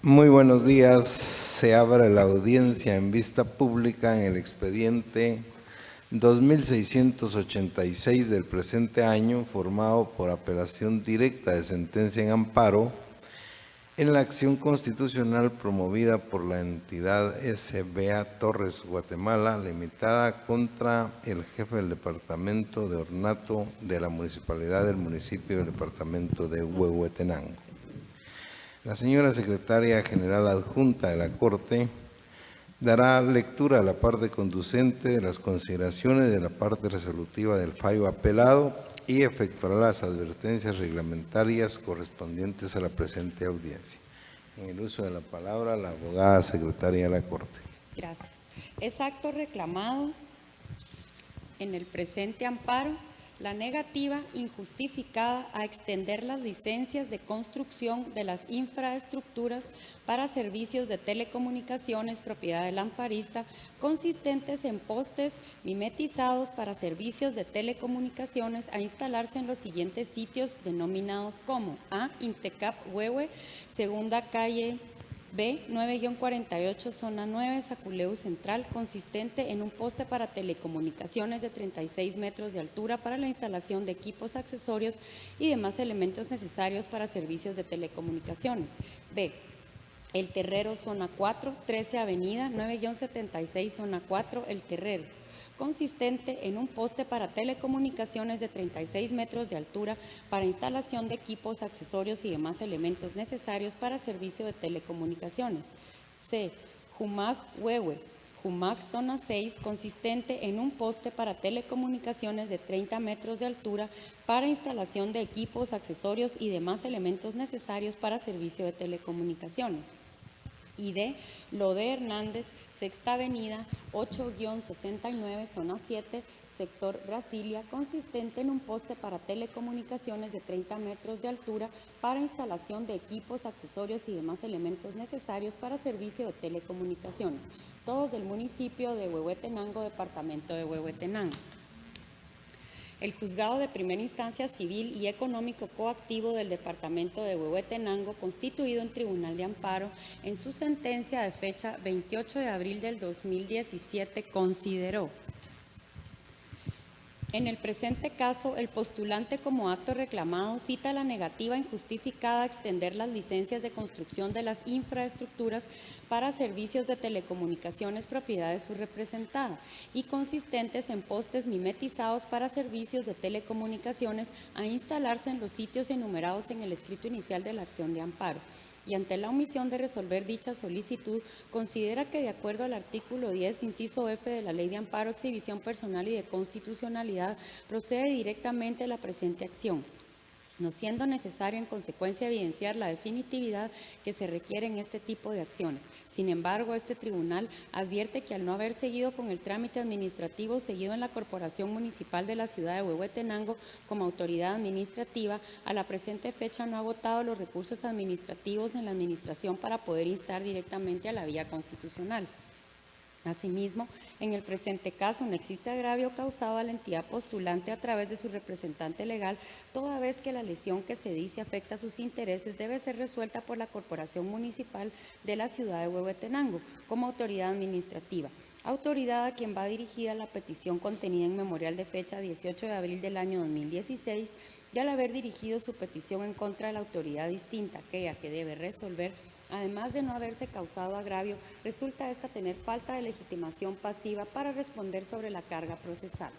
Muy buenos días. Se abre la audiencia en vista pública en el expediente 2686 del presente año, formado por apelación directa de sentencia en amparo en la acción constitucional promovida por la entidad SBA Torres Guatemala Limitada contra el jefe del departamento de ornato de la municipalidad del municipio del departamento de Huehuetenango. La señora secretaria general adjunta de la Corte dará lectura a la parte conducente de las consideraciones de la parte resolutiva del fallo apelado y efectuará las advertencias reglamentarias correspondientes a la presente audiencia. En el uso de la palabra, la abogada secretaria de la Corte. Gracias. Es acto reclamado en el presente amparo la negativa injustificada a extender las licencias de construcción de las infraestructuras para servicios de telecomunicaciones propiedad del amparista, consistentes en postes mimetizados para servicios de telecomunicaciones a instalarse en los siguientes sitios denominados como A. Intecap Huehue, segunda calle B, 9-48, zona 9, Saculeu Central, consistente en un poste para telecomunicaciones de 36 metros de altura para la instalación de equipos, accesorios y demás elementos necesarios para servicios de telecomunicaciones. B, El Terrero, zona 4, 13 avenida, 9-76, zona 4, El Terrero, consistente en un poste para telecomunicaciones de 36 metros de altura para instalación de equipos, accesorios y demás elementos necesarios para servicio de telecomunicaciones. C. Jumac Huehue, Jumac zona 6, consistente en un poste para telecomunicaciones de 30 metros de altura para instalación de equipos, accesorios y demás elementos necesarios para servicio de telecomunicaciones. Y D. Lode Hernández, Sexta Avenida, 8-69, zona 7, sector Brasilia, consistente en un poste para telecomunicaciones de 30 metros de altura para instalación de equipos, accesorios y demás elementos necesarios para servicio de telecomunicaciones, todos del municipio de Huehuetenango, departamento de Huehuetenango. El Juzgado de Primera Instancia Civil y Económico Coactivo del Departamento de Huehuetenango, constituido en Tribunal de Amparo, en su sentencia de fecha 28 de abril del 2017, consideró: en el presente caso, el postulante como acto reclamado cita la negativa injustificada a extender las licencias de construcción de las infraestructuras para servicios de telecomunicaciones propiedad de su representada y consistentes en postes mimetizados para servicios de telecomunicaciones a instalarse en los sitios enumerados en el escrito inicial de la acción de amparo. Y ante la omisión de resolver dicha solicitud, considera que de acuerdo al artículo 10, inciso F de la Ley de Amparo, Exhibición Personal y de Constitucionalidad, procede directamente la presente acción, no siendo necesario en consecuencia evidenciar la definitividad que se requiere en este tipo de acciones. Sin embargo, este tribunal advierte que al no haber seguido con el trámite administrativo seguido en la Corporación Municipal de la Ciudad de Huehuetenango como autoridad administrativa, a la presente fecha no ha agotado los recursos administrativos en la administración para poder instar directamente a la vía constitucional. Asimismo, en el presente caso no existe agravio causado a la entidad postulante a través de su representante legal, toda vez que la lesión que se dice afecta a sus intereses debe ser resuelta por la Corporación Municipal de la Ciudad de Huehuetenango como autoridad administrativa, autoridad a quien va dirigida la petición contenida en memorial de fecha 18 de abril del año 2016, y al haber dirigido su petición en contra de la autoridad distinta, aquella que debe resolver. Además de no haberse causado agravio, resulta esta tener falta de legitimación pasiva para responder sobre la carga procesal.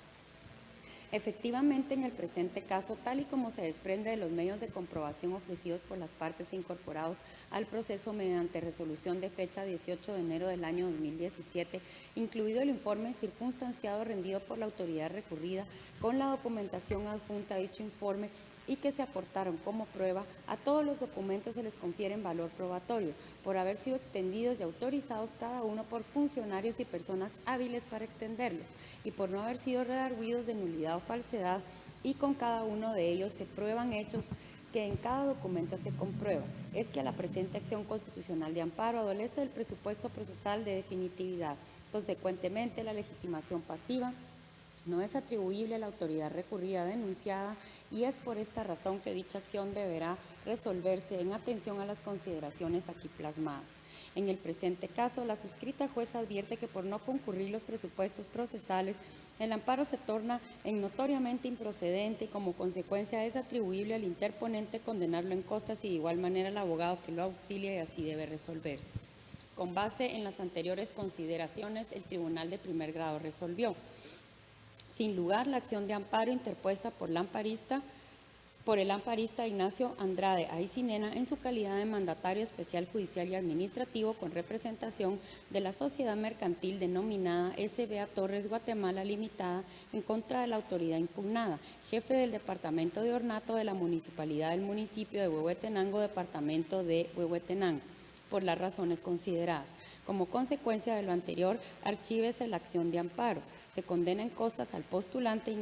Efectivamente, en el presente caso, tal y como se desprende de los medios de comprobación ofrecidos por las partes incorporados al proceso mediante resolución de fecha 18 de enero del año 2017, incluido el informe circunstanciado rendido por la autoridad recurrida con la documentación adjunta a dicho informe, y que se aportaron como prueba, a todos los documentos se les confiere valor probatorio, por haber sido extendidos y autorizados cada uno por funcionarios y personas hábiles para extenderlos, y por no haber sido redarguidos de nulidad o falsedad, y con cada uno de ellos se prueban hechos que en cada documento se comprueba, es que a la presente acción constitucional de amparo adolece del presupuesto procesal de definitividad. Consecuentemente, la legitimación pasiva no es atribuible a la autoridad recurrida denunciada y es por esta razón que dicha acción deberá resolverse en atención a las consideraciones aquí plasmadas. En el presente caso, la suscrita jueza advierte que por no concurrir los presupuestos procesales, el amparo se torna en notoriamente improcedente y como consecuencia es atribuible al interponente condenarlo en costas y de igual manera al abogado que lo auxilia y así debe resolverse. Con base en las anteriores consideraciones, el Tribunal de Primer Grado resolvió: sin lugar, la acción de amparo interpuesta por el amparista Ignacio Andrade Aycinena en su calidad de mandatario especial judicial y administrativo con representación de la sociedad mercantil denominada SBA Torres Guatemala Limitada en contra de la autoridad impugnada, jefe del departamento de ornato de la municipalidad del municipio de Huehuetenango, departamento de Huehuetenango, por las razones consideradas. Como consecuencia de lo anterior, archívese la acción de amparo. Se condena en costas al postulante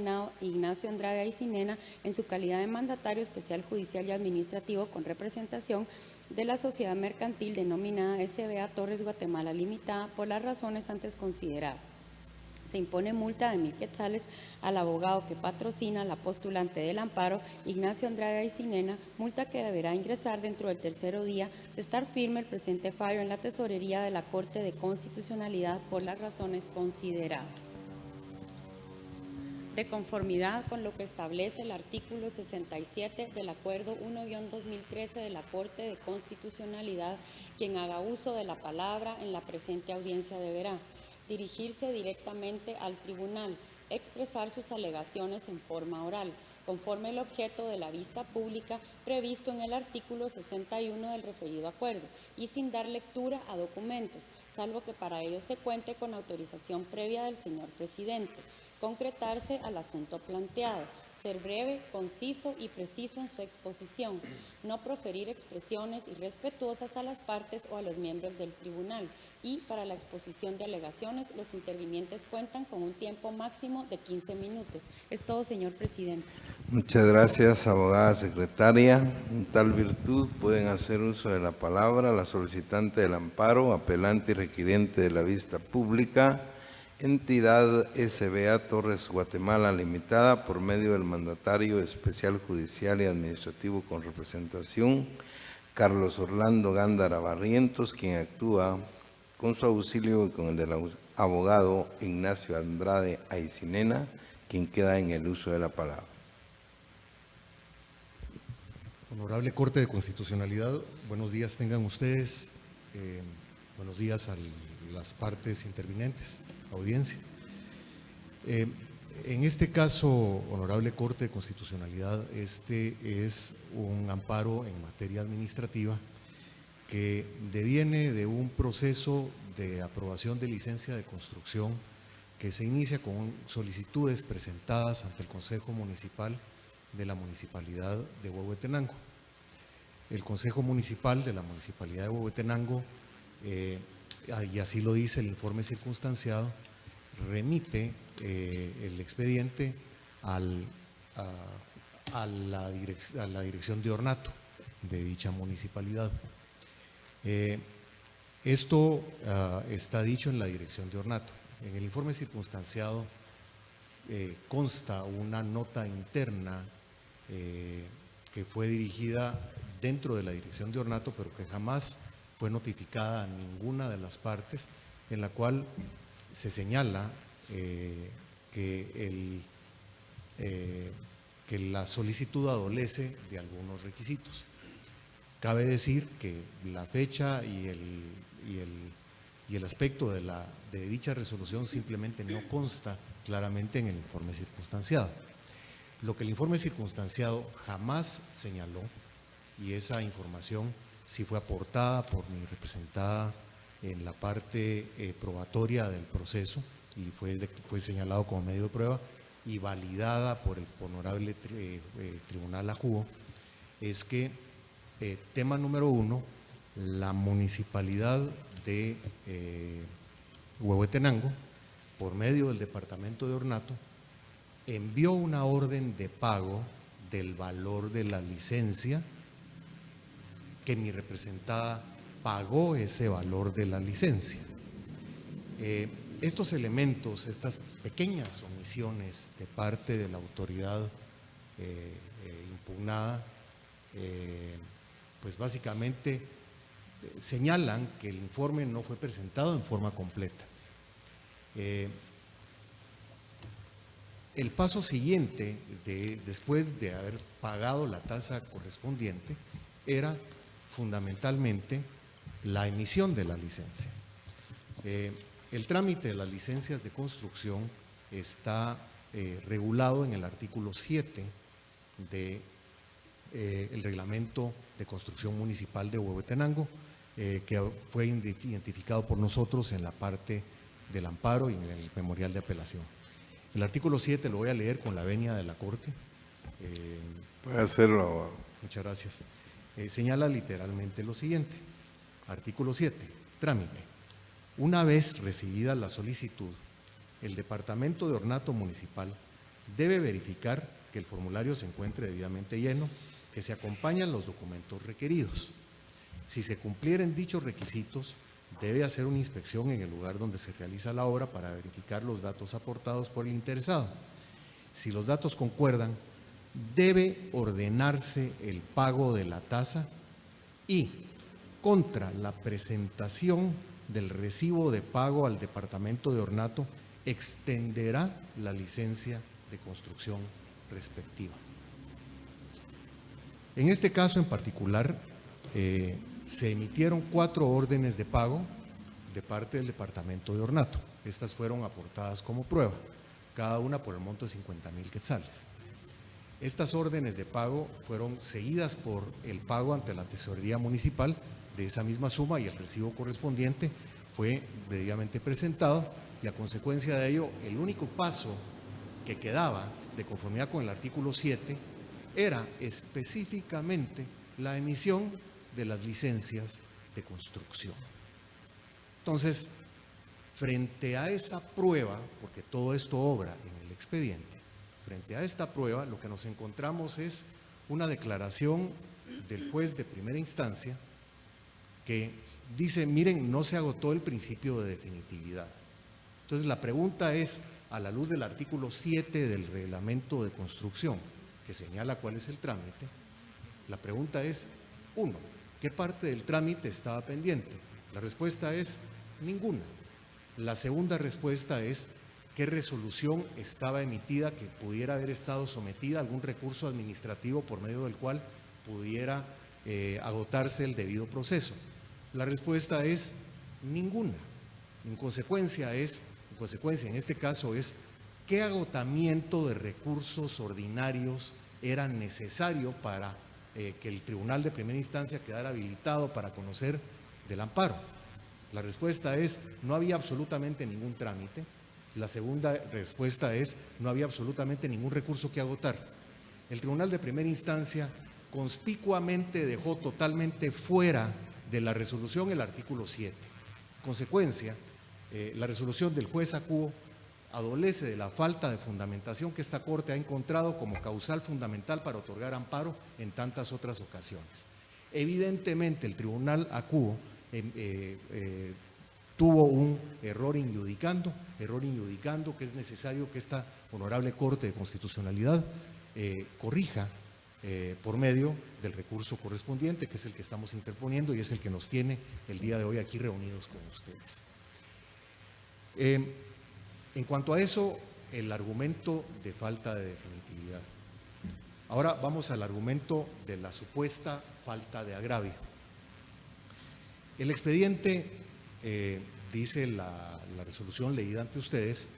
Ignacio Andrade Aycinena en su calidad de mandatario especial judicial y administrativo con representación de la sociedad mercantil denominada SBA Torres Guatemala Limitada por las razones antes consideradas. Se impone multa de 1,000 quetzales al abogado que patrocina la postulante del amparo, Ignacio Andrade Aycinena, multa que deberá ingresar dentro del tercero día de estar firme el presente fallo en la tesorería de la Corte de Constitucionalidad por las razones consideradas. De conformidad con lo que establece el artículo 67 del Acuerdo 1-2013 de la Corte de Constitucionalidad, quien haga uso de la palabra en la presente audiencia deberá dirigirse directamente al tribunal, expresar sus alegaciones en forma oral, conforme el objeto de la vista pública previsto en el artículo 61 del referido acuerdo, y sin dar lectura a documentos, salvo que para ello se cuente con autorización previa del señor presidente. Concretarse al asunto planteado, ser breve, conciso y preciso en su exposición, no proferir expresiones irrespetuosas a las partes o a los miembros del tribunal, y para la exposición de alegaciones los intervinientes cuentan con un tiempo máximo de 15 minutos. Es todo, señor presidente. Muchas gracias, abogada secretaria. En tal virtud pueden hacer uso de la palabra la solicitante del amparo, apelante y requiriente de la vista pública, entidad SBA Torres Guatemala Limitada, por medio del mandatario especial judicial y administrativo con representación, Carlos Orlando Gándara Barrientos, quien actúa con su auxilio y con el del abogado Ignacio Andrade Aycinena, quien queda en el uso de la palabra. Honorable Corte de Constitucionalidad, buenos días tengan ustedes, buenos días a las partes intervinientes, audiencia. En este caso, Honorable Corte de Constitucionalidad, este es un amparo en materia administrativa que deviene de un proceso de aprobación de licencia de construcción que se inicia con solicitudes presentadas ante el Consejo Municipal de la Municipalidad de Huehuetenango. El Consejo Municipal de la Municipalidad de Huehuetenango, y así lo dice el informe circunstanciado, remite el expediente a la dirección de ornato de dicha municipalidad. Esto está dicho en la dirección de ornato. En el informe circunstanciado consta una nota interna que fue dirigida dentro de la dirección de ornato, pero que jamás fue notificada a ninguna de las partes, en la cual se señala que la solicitud adolece de algunos requisitos. Cabe decir que la fecha y el aspecto de dicha resolución simplemente no consta claramente en el informe circunstanciado. Lo que el informe circunstanciado jamás señaló, y esa información sí fue aportada por mi representada en la parte probatoria del proceso y fue señalado como medio de prueba y validada por el honorable tribunal ajuo, es que tema número 1, la municipalidad de Huehuetenango, por medio del departamento de ornato, envió una orden de pago del valor de la licencia, que mi representada pagó ese valor de la licencia. Estos elementos, estas pequeñas omisiones de parte de la autoridad impugnada, pues básicamente señalan que el informe no fue presentado en forma completa. El paso siguiente, después de haber pagado la tasa correspondiente, era fundamentalmente la emisión de la licencia. El trámite de las licencias de construcción está regulado en el artículo 7 del Reglamento de Construcción Municipal de Huehuetenango, que fue identificado por nosotros en la parte del amparo y en el memorial de apelación. El artículo 7 lo voy a leer con la venia de la Corte. Puede hacerlo. Muchas gracias. Señala literalmente lo siguiente. Artículo 7. Trámite. Una vez recibida la solicitud, el Departamento de Ornato Municipal debe verificar que el formulario se encuentre debidamente lleno, que se acompañan los documentos requeridos. Si se cumplieren dichos requisitos, debe hacer una inspección en el lugar donde se realiza la obra para verificar los datos aportados por el interesado. Si los datos concuerdan, debe ordenarse el pago de la tasa y, contra la presentación del recibo de pago al Departamento de Ornato, extenderá la licencia de construcción respectiva. En este caso en particular, se emitieron 4 órdenes de pago de parte del Departamento de Ornato. Estas fueron aportadas como prueba, cada una por el monto de 50,000 quetzales. Estas órdenes de pago fueron seguidas por el pago ante la Tesorería Municipal de esa misma suma y el recibo correspondiente fue debidamente presentado y a consecuencia de ello el único paso que quedaba de conformidad con el artículo 7 era específicamente la emisión de las licencias de construcción. Entonces, frente a esa prueba, porque todo esto obra en el expediente, frente a esta prueba lo que nos encontramos es una declaración del juez de primera instancia que dice, miren, no se agotó el principio de definitividad. Entonces la pregunta es, a la luz del artículo 7 del reglamento de construcción, que señala cuál es el trámite, la pregunta es, 1, ¿qué parte del trámite estaba pendiente? La respuesta es ninguna. La segunda respuesta es, ¿qué resolución estaba emitida que pudiera haber estado sometida a algún recurso administrativo por medio del cual pudiera agotarse el debido proceso? La respuesta es ninguna. En consecuencia, en este caso es, ¿qué agotamiento de recursos ordinarios era necesario para que el tribunal de primera instancia quedara habilitado para conocer del amparo? La respuesta es, no había absolutamente ningún trámite. La segunda respuesta es, no había absolutamente ningún recurso que agotar. El tribunal de primera instancia conspicuamente dejó totalmente fuera de la resolución el artículo 7. Consecuencia, la resolución del juez Acuo adolece de la falta de fundamentación que esta Corte ha encontrado como causal fundamental para otorgar amparo en tantas otras ocasiones. Evidentemente, el tribunal Acuo tuvo un error injudicando que es necesario que esta honorable Corte de Constitucionalidad corrija por medio del recurso correspondiente, que es el que estamos interponiendo y es el que nos tiene el día de hoy aquí reunidos con ustedes. En cuanto a eso, el argumento de falta de definitividad. Ahora vamos al argumento de la supuesta falta de agravio. El expediente, dice la resolución leída ante ustedes,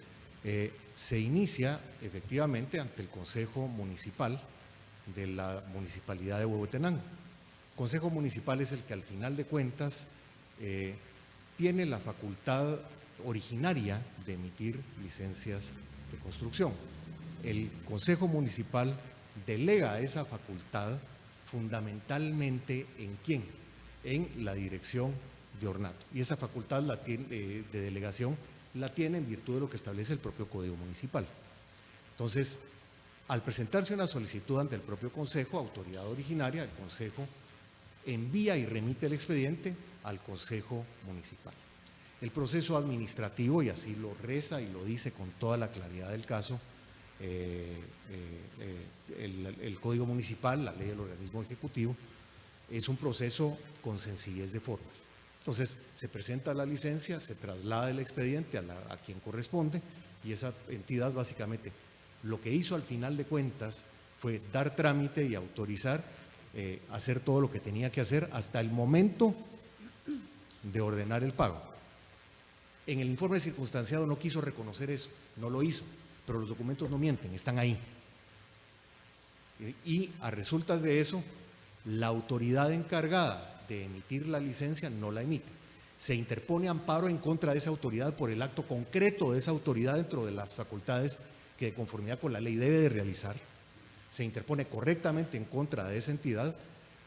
se inicia efectivamente ante el Consejo Municipal de la Municipalidad de Huehuetenango. El Consejo Municipal es el que al final de cuentas tiene la facultad originaria de emitir licencias de construcción. El Consejo Municipal delega esa facultad fundamentalmente ¿en quién? En la dirección de Ornato. Y esa facultad de delegación la tiene en virtud de lo que establece el propio Código Municipal. Entonces, al presentarse una solicitud ante el propio Consejo, autoridad originaria, el Consejo envía y remite el expediente al Consejo Municipal. El proceso administrativo, y así lo reza y lo dice con toda la claridad del caso, el Código Municipal, la ley del organismo ejecutivo, es un proceso con sencillez de formas. Entonces, se presenta la licencia, se traslada el expediente a quien corresponde, y esa entidad básicamente lo que hizo al final de cuentas fue dar trámite y autorizar hacer todo lo que tenía que hacer hasta el momento de ordenar el pago. En el informe circunstanciado no quiso reconocer eso, no lo hizo, pero los documentos no mienten, están ahí. Y a resultas de eso, la autoridad encargada de emitir la licencia no la emite. Se interpone amparo en contra de esa autoridad por el acto concreto de esa autoridad dentro de las facultades que de conformidad con la ley debe de realizar. Se interpone correctamente en contra de esa entidad.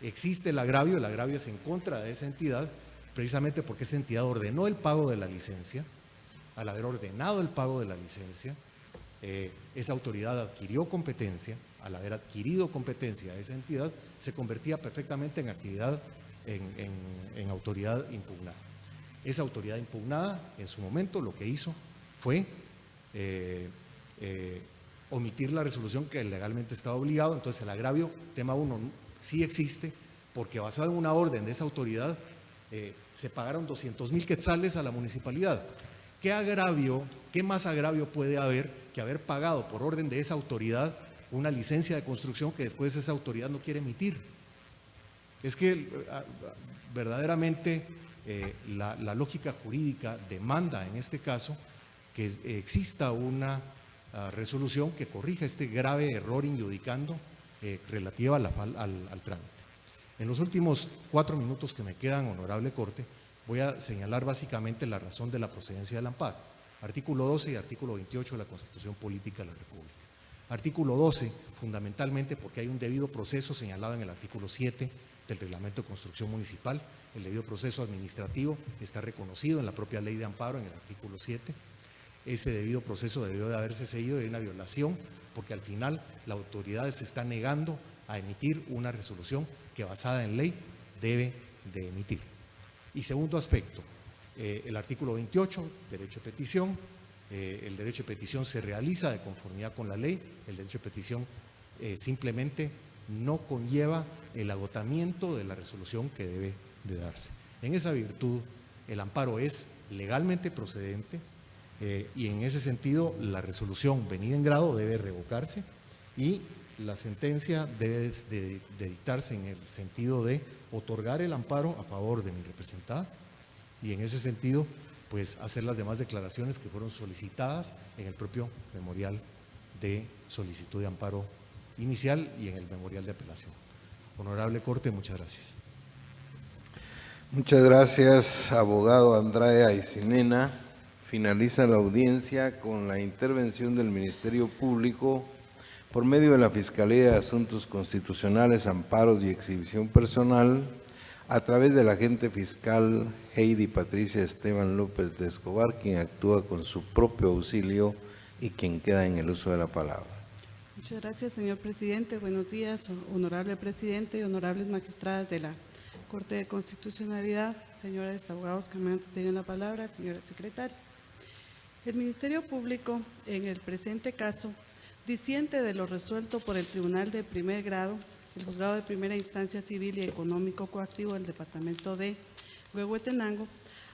Existe el agravio es en contra de esa entidad, precisamente porque esa entidad ordenó el pago de la licencia. Al haber ordenado el pago de la licencia, esa autoridad adquirió competencia. Al haber adquirido competencia esa entidad, se convertía perfectamente en actividad, en autoridad impugnada. Esa autoridad impugnada, en su momento, lo que hizo fue omitir la resolución que legalmente estaba obligado. Entonces el agravio, tema 1, sí existe, porque basado en una orden de esa autoridad, se pagaron 200,000 quetzales a la municipalidad. ¿Qué más agravio puede haber que haber pagado por orden de esa autoridad una licencia de construcción que después esa autoridad no quiere emitir? Es que verdaderamente la lógica jurídica demanda en este caso que exista una resolución que corrija este grave error injudicando relativa al trámite. En los últimos 4 minutos que me quedan, honorable Corte, voy a señalar básicamente la razón de la procedencia del amparo. Artículo 12 y artículo 28 de la Constitución Política de la República. Artículo 12, fundamentalmente porque hay un debido proceso señalado en el artículo 7 del Reglamento de Construcción Municipal. El debido proceso administrativo está reconocido en la propia Ley de Amparo en el artículo 7. Ese debido proceso debió de haberse seguido de una violación, porque al final la autoridad se está negando a emitir una resolución que, basada en ley, debe de emitir. Y segundo aspecto, el artículo 28, derecho de petición. El derecho de petición se realiza de conformidad con la ley. El derecho de petición simplemente no conlleva el agotamiento de la resolución que debe de darse. En esa virtud, el amparo es legalmente procedente y en ese sentido la resolución venida en grado debe revocarse y la sentencia debe de dictarse en el sentido de otorgar el amparo a favor de mi representada y en ese sentido pues hacer las demás declaraciones que fueron solicitadas en el propio memorial de solicitud de amparo inicial y en el memorial de apelación. Honorable Corte, muchas gracias. Muchas gracias, abogado Andrade Aycinena. Finaliza la audiencia con la intervención del Ministerio Público por medio de la Fiscalía de Asuntos Constitucionales, Amparos y Exhibición Personal, a través del agente fiscal Heidi Patricia Esteban López de Escobar, quien actúa con su propio auxilio y quien queda en el uso de la palabra. Muchas gracias, señor presidente. Buenos días, honorable presidente y honorables magistradas de la Corte de Constitucionalidad, señores abogados que me anteceden la palabra, señora secretaria. El Ministerio Público, en el presente caso, disiente de lo resuelto por el Tribunal de Primer Grado, el Juzgado de Primera Instancia Civil y Económico Coactivo del Departamento de Huehuetenango,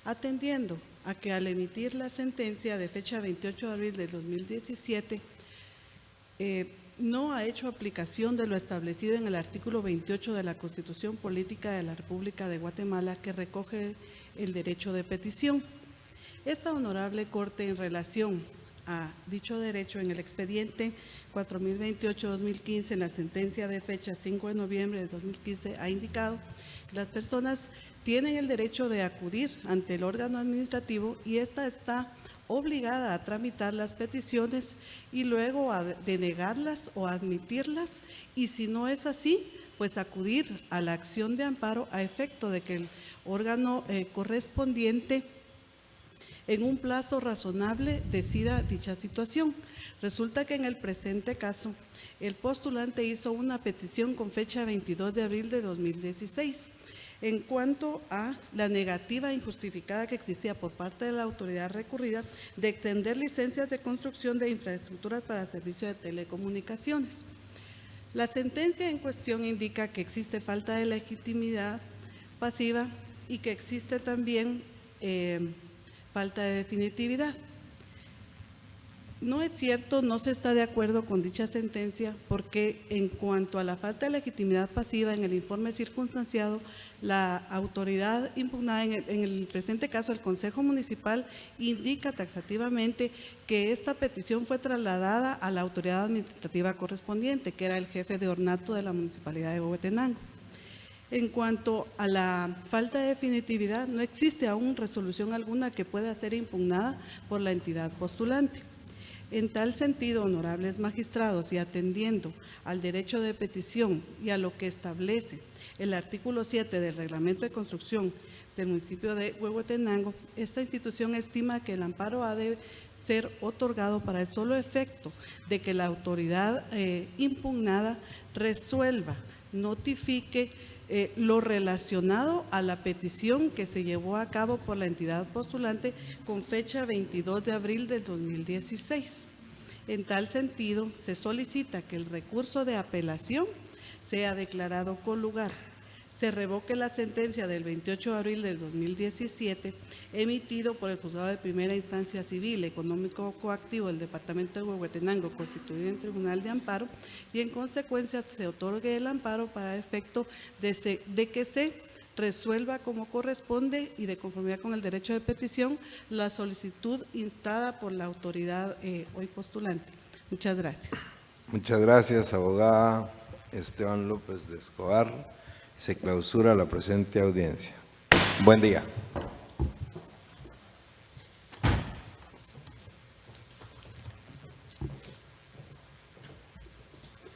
atendiendo a que al emitir la sentencia de fecha 28 de abril de 2017, no ha hecho aplicación de lo establecido en el artículo 28 de la Constitución Política de la República de Guatemala, que recoge el derecho de petición. Esta honorable Corte, en relación a dicho derecho, en el expediente 4028-2015, en la sentencia de fecha 5 de noviembre de 2015, ha indicado que las personas tienen el derecho de acudir ante el órgano administrativo y ésta está obligada a tramitar las peticiones y luego a denegarlas o admitirlas, y si no es así, pues acudir a la acción de amparo a efecto de que el órgano correspondiente en un plazo razonable decida dicha situación. Resulta que en el presente caso, el postulante hizo una petición con fecha 22 de abril de 2016. En cuanto a la negativa injustificada que existía por parte de la autoridad recurrida de extender licencias de construcción de infraestructuras para servicio de telecomunicaciones. La sentencia en cuestión indica que existe falta de legitimidad pasiva y que existe también falta de definitividad. No es cierto, no se está de acuerdo con dicha sentencia porque en cuanto a la falta de legitimidad pasiva en el informe circunstanciado, la autoridad impugnada, en el presente caso el Consejo Municipal, indica taxativamente que esta petición fue trasladada a la autoridad administrativa correspondiente, que era el jefe de ornato de la Municipalidad de Huehuetenango. En cuanto a la falta de definitividad, no existe aún resolución alguna que pueda ser impugnada por la entidad postulante. En tal sentido, honorables magistrados, y atendiendo al derecho de petición y a lo que establece el artículo 7 del Reglamento de Construcción del municipio de Huehuetenango, esta institución estima que el amparo ha de ser otorgado para el solo efecto de que la autoridad impugnada resuelva, notifique lo relacionado a la petición que se llevó a cabo por la entidad postulante con fecha 22 de abril del 2016. En tal sentido, se solicita que el recurso de apelación sea declarado con lugar. Se revoque la sentencia del 28 de abril del 2017 emitido por el Juzgado de Primera Instancia Civil Económico Coactivo del Departamento de Huehuetenango, constituido en Tribunal de Amparo, y en consecuencia se otorgue el amparo para efecto de que se resuelva como corresponde y de conformidad con el derecho de petición la solicitud instada por la autoridad hoy postulante. Muchas gracias. Muchas gracias, abogada Esteban López de Escobar. Se clausura la presente audiencia. Buen día.